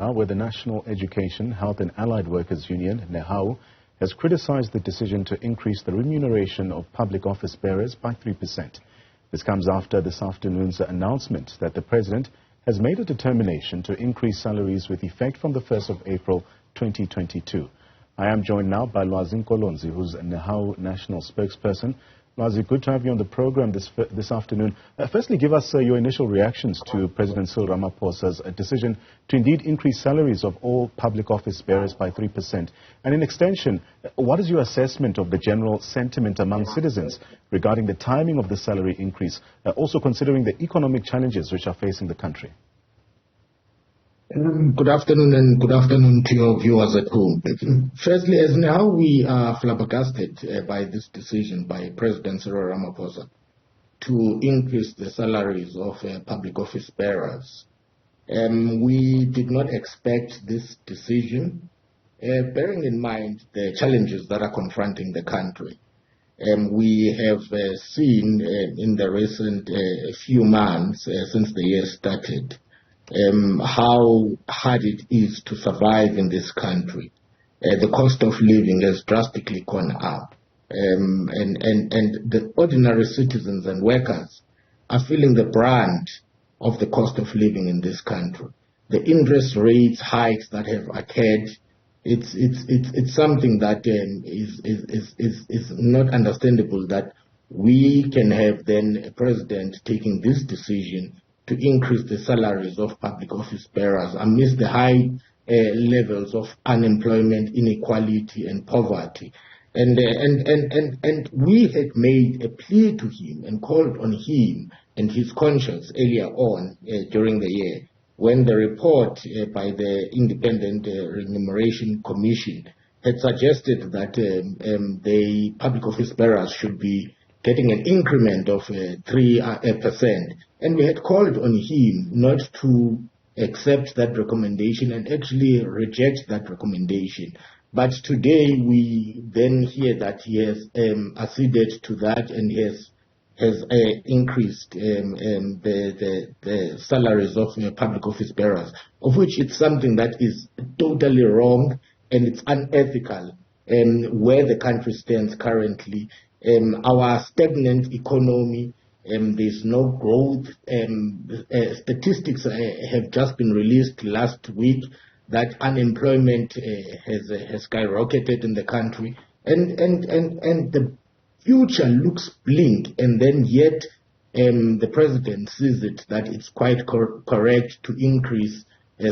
Now, where the National Education, Health and Allied Workers Union, Nehawu, has criticized the decision to increase the remuneration of public office bearers by 3%. This comes after this afternoon's announcement that the President has made a determination to increase salaries with effect from the 1st of April 2022. I am joined now by Lwazi Nkolonzi, who's Nehawu National Spokesperson. Lwazi, good to have you on the program this afternoon. Firstly, give us your initial reactions to President Cyril Ramaphosa's decision to indeed increase salaries of all public office bearers by 3%. And in extension, what is your assessment of the general sentiment among citizens regarding the timing of the salary increase, also considering the economic challenges which are facing the country? Good afternoon, and good afternoon to your viewers at home. Firstly, as now we are flabbergasted by this decision by President Cyril Ramaphosa to increase the salaries of public office bearers. We did not expect this decision, bearing in mind the challenges that are confronting the country. We have seen in the recent few months since the year started how hard it is to survive in this country. The cost of living has drastically gone up, and the ordinary citizens and workers are feeling the brunt of the cost of living in this country. The interest rates hikes that have occurred, it's something that is not understandable, that we can have then a president taking this decision to increase the salaries of public office bearers amidst the high levels of unemployment, inequality, and poverty. And we had made a plea to him and called on him and his conscience earlier on during the year, when the report by the Independent Remuneration Commission had suggested that the public office bearers should be getting an increment of 3%. And we had called on him not to accept that recommendation and actually reject that recommendation. But today we then hear that he has acceded to that and has increased the salaries of public office bearers, of which it's something that is totally wrong and it's unethical where the country stands currently. Our stagnant economy, there's no growth. Statistics have just been released last week that unemployment has skyrocketed in the country, and the future looks bleak. And then yet the president sees it that it's quite correct to increase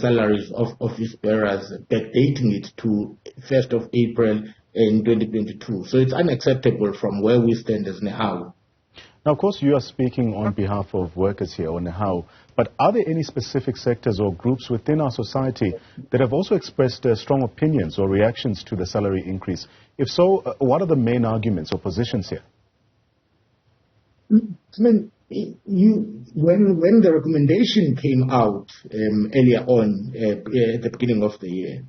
salaries of office bearers, backdating it to 1st of April in 2022. So it's unacceptable from where we stand as Nehawu. Now, of course, you are speaking on behalf of workers here, or Nehawu, but are there any specific sectors or groups within our society that have also expressed strong opinions or reactions to the salary increase? If so, what are the main arguments or positions here? I mean, when the recommendation came out earlier on at the beginning of the year,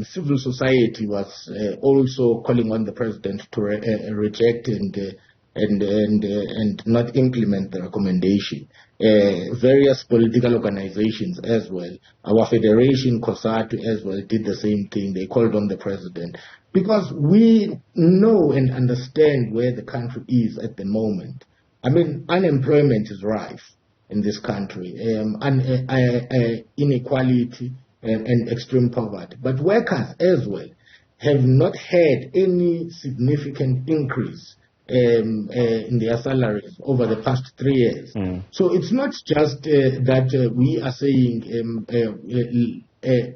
civil society was also calling on the president to reject and not implement the recommendation. Various political organizations as well, our federation, COSATU as well, did the same thing. They called on the president because we know and understand where the country is at the moment. I mean, unemployment is rife in this country, inequality and extreme poverty. But workers as well have not had any significant increase in their salaries over the past 3 years. So it's not just that we are saying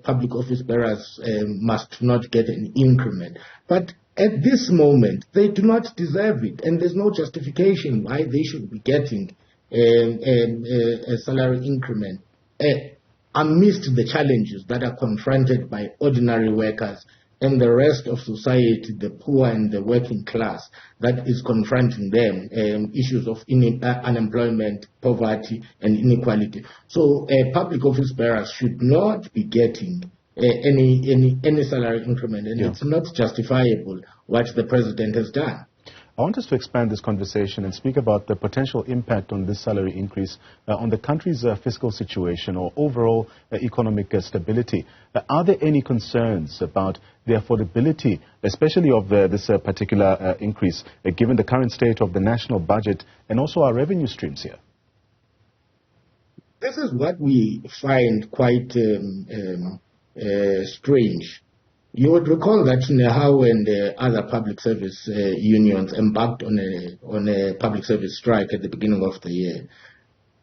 public office bearers must not get an increment, but at this moment they do not deserve it, and there's no justification why they should be getting a salary increment amidst the challenges that are confronted by ordinary workers and the rest of society, the poor and the working class, that is confronting them, issues of unemployment, poverty, and inequality. So public office bearers should not be getting any salary increment, and it's not justifiable what the president has done. I want us to expand this conversation and speak about the potential impact on this salary increase on the country's fiscal situation or overall economic stability. Are there any concerns about the affordability, especially of this particular increase, given the current state of the national budget and also our revenue streams here? This is what we find quite strange. You would recall that Nehawu and other public service unions embarked on a public service strike at the beginning of the year,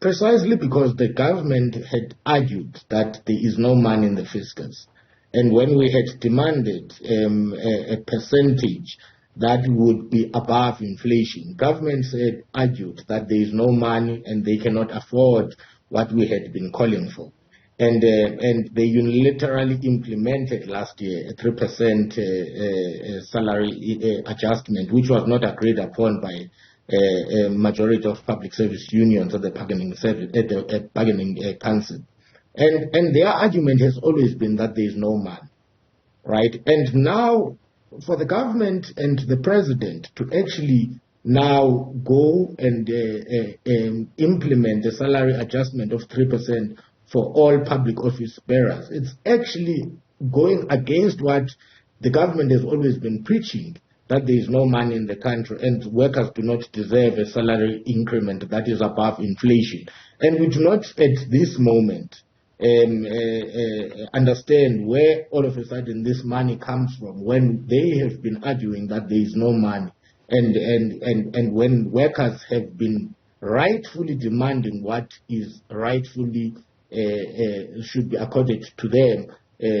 precisely because the government had argued that there is no money in the fiscus. And when we had demanded a percentage that would be above inflation, government argued that there is no money and they cannot afford what we had been calling for. And they unilaterally implemented last year a 3% salary adjustment, which was not agreed upon by a majority of public service unions at the bargaining council. And their argument has always been that there is no money, right? And now, for the government and the president to actually now go and implement the salary adjustment of 3% for all public office bearers, it's actually going against what the government has always been preaching, that there is no money in the country and workers do not deserve a salary increment that is above inflation. And we do not at this moment understand where all of a sudden this money comes from, when they have been arguing that there is no money, and when workers have been rightfully demanding what is rightfully should be accorded to them,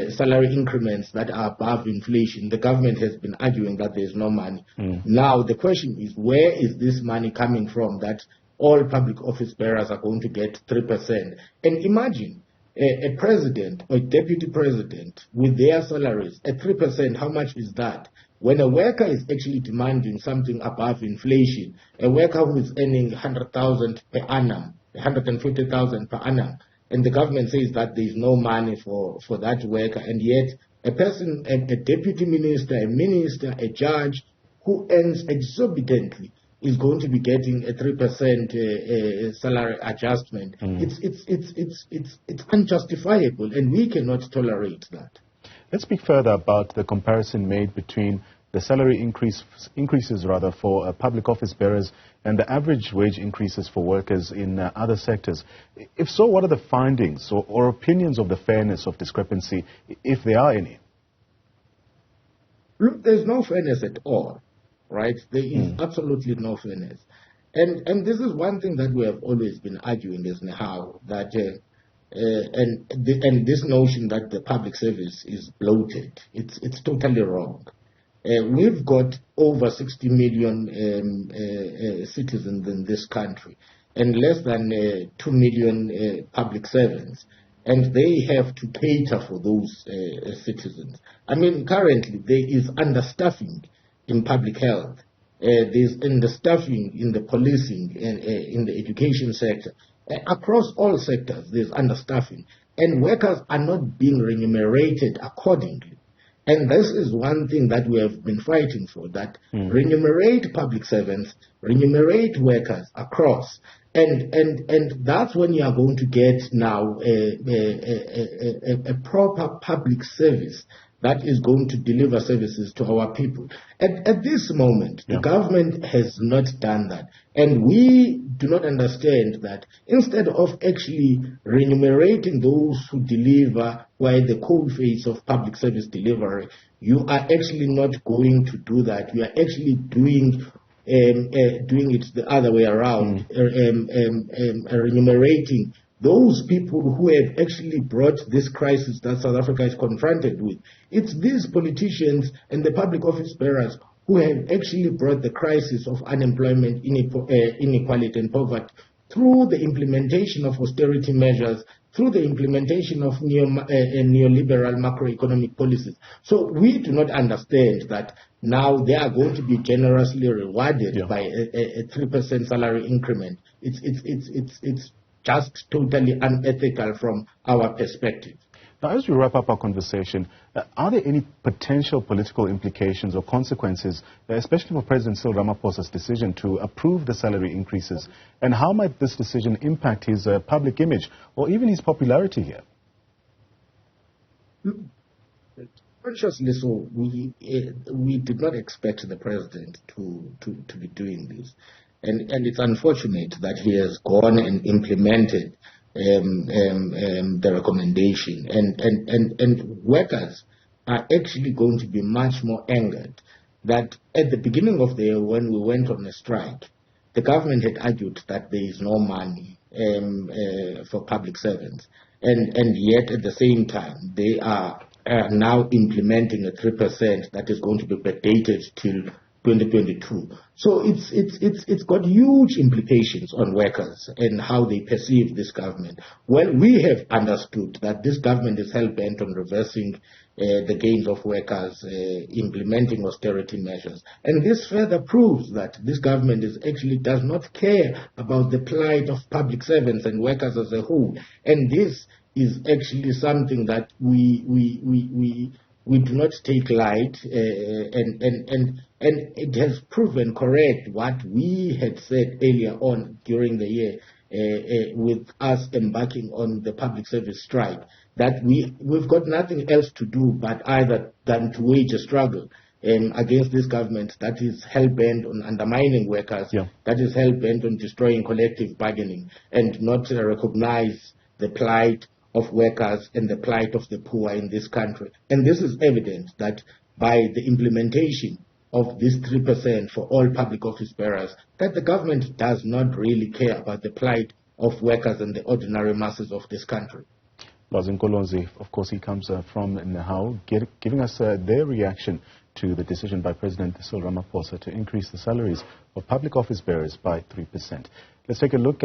salary increments that are above inflation. The government has been arguing that there is no money. Now the question is, where is this money coming from that all public office bearers are going to get 3%? And imagine a president or deputy president with their salaries at 3%, how much is that? When a worker is actually demanding something above inflation, a worker who is earning 100,000 per annum, 150,000 per annum, and the government says that there is no money for that worker, and yet a person, a deputy minister, a minister, a judge who earns exorbitantly is going to be getting a 3% salary adjustment. It's unjustifiable, and we cannot tolerate that. Let's speak further about the comparison made between the salary increases for public office bearers and the average wage increases for workers in other sectors. If so, what are the findings or opinions of the fairness of discrepancy, if there are any? Look, there's no fairness at all, right? There is absolutely no fairness. And this is one thing that we have always been arguing as Nehawu, that and this notion that the public service is bloated, it's totally wrong. We've got over 60 million citizens in this country and less than 2 million public servants, and they have to cater for those citizens. I mean, currently there is understaffing in public health, there's understaffing in the policing and in the education sector. Across all sectors there's understaffing, and workers are not being remunerated accordingly. And this is one thing that we have been fighting for, that remunerate public servants, remunerate workers across. And that's when you are going to get now a proper public service that is going to deliver services to our people. At this moment, the government has not done that. And we do not understand that instead of actually remunerating those who deliver, who are the coal face of public service delivery, you are actually not going to do that. You are actually doing it the other way around, remunerating those people who have actually brought this crisis that South Africa is confronted with. It's these politicians and the public office bearers who have actually brought the crisis of unemployment, inequality and poverty through the implementation of austerity measures, through the implementation of neoliberal macroeconomic policies. So we do not understand that now they are going to be generously rewarded by a 3% salary increment. It's just totally unethical from our perspective. Now, as we wrap up our conversation, are there any potential political implications or consequences, especially for President Cyril Ramaphosa's decision to approve the salary increases? And how might this decision impact his public image or even his popularity here? Consciously so, we did not expect the president to be doing this. And it's unfortunate that he has gone and implemented the recommendation. And workers are actually going to be much more angered that at the beginning of the year when we went on a strike, the government had argued that there is no money for public servants. And yet at the same time, they are now implementing a 3% that is going to be backdated till 2022. So it's got huge implications on workers and how they perceive this government. Well, we have understood that this government is hell-bent on reversing the gains of workers, implementing austerity measures. And this further proves that this government actually does not care about the plight of public servants and workers as a whole. And this is actually something that we do not take light, and it has proven correct what we had said earlier on during the year with us embarking on the public service strike, that we've got nothing else to do but either than to wage a struggle against this government that is hell-bent on undermining workers, that is hell-bent on destroying collective bargaining, and not recognize the plight of workers and the plight of the poor in this country. And this is evident that by the implementation of this 3% for all public office bearers, that the government does not really care about the plight of workers and the ordinary masses of this country. Lwazi Nkolonzi, of course, he comes from Nehawu, giving us their reaction to the decision by President Cyril Ramaphosa to increase the salaries of public office bearers by 3%. Let's take a look at